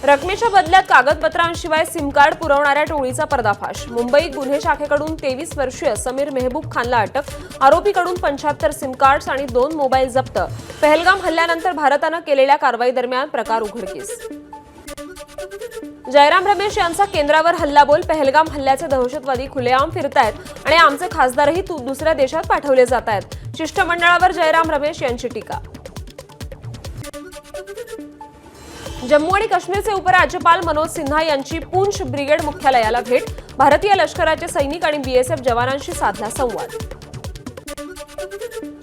रकमेच्या बदल्यात कागदपत्रांशिवाय SIM card पुरवणाऱ्या टोळीचा पर्दाफाश। मुंबई गुन्हे शाखेकडून 23 वर्षीय समीर मेहबूब खानला अटक। आरोपीकडून 75 सिम कार्ड्स आणि 2 मोबाईल जप्त। पहलगाम हल्ल्यानंतर भारताने केलेल्या कारवाई दरम्यान प्रकार उघडकीस। जयराम रमेश यांचा केंद्रावर हल्लाबोल। पहलगाम हल्ल्याचे दहशतवादी खुलेआम फिरतायत आणि आमचे खासदारही दुसऱ्या देशात पाठवले जात आहेत। शिष्टमंडळावर जयराम रमेश यांची टीका। जम्मू आणि काश्मीरचे उपराज्यपाल मनोज सिन्हा यांची पूंछ ब्रिगेड मुख्यालयाला भेट। भारतीय लष्कराचे सैनिक आणि बीएसएफ जवानांशी साधला संवाद।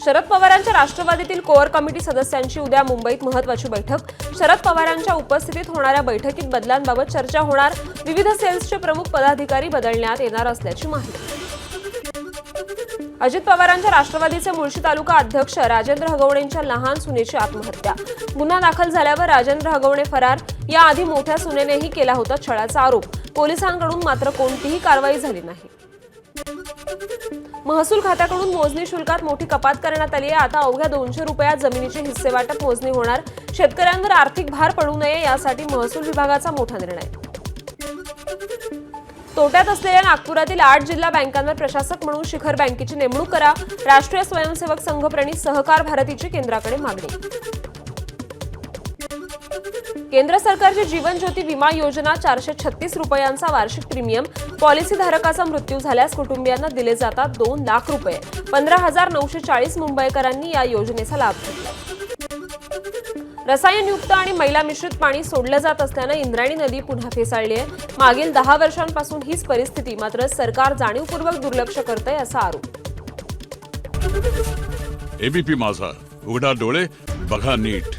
शरद पवारांच्या राष्ट्रवादीतील कोअर कमिटी सदस्यांची उद्या मुंबईत महत्त्वाची बैठक। शरद पवारांच्या उपस्थितीत होणाऱ्या बैठकीत बदलांबाबत चर्चा होणार। विविध सेल्सचे प्रमुख पदाधिकारी बदलण्यात येणार असल्याची माहिती। अजित पवारांच्या राष्ट्रवादीचे मुळशी तालुका अध्यक्ष राजेंद्र हगवणेंच्या लहान सुनेची आत्महत्या। गुन्हा दाखल झाल्यावर राजेंद्र हगवणे फरार। याआधी मोठ्या सुनेनेही केला होता छळाचा आरोप। पोलिसांकडून मात्र कोणतीही कारवाई झाली नाही। महसूल खात्याकडून मोजणी शुल्कात मोठी कपात करण्यात आली आहे। आता अवघ्या 200 रुपयात जमिनीची हिस्सेवाटप मोजणी होणार। शेतकऱ्यांवर आर्थिक भार पडू नये यासाठी महसूल विभागाचा मोठा निर्णय। तोट्यात असलेल्या नागपुरातील 8 जिल्हा बँकांवर प्रशासक म्हणून शिखर बँकेची नेमणूक करा। राष्ट्रीय स्वयंसेवक संघ प्रणित सहकार भारतीची केंद्राकडे मागणी। केंद्र सरकारची जीवन ज्योती विमा योजना 436 रुपयांचा वार्षिक प्रीमियम। पॉलिसी धारकाचा मृत्यू झाल्यास कुटुंबियांना दिले जातात 2 लाख रुपये। 15,940 मुंबईकरांनी या योजनेचा लाभ घेतला। रसायनयुक्त आणि मैला मिश्रित पाणी सोडलं जात असल्याने इंद्रायणी नदी पुन्हा फेसाळली आहे। मागील 10 वर्षांपासून हीच परिस्थिती, मात्र सरकार जाणीवपूर्वक दुर्लक्ष करतंय असा आरोप। एबीपी माझा, उघडा डोळे बघा नीट।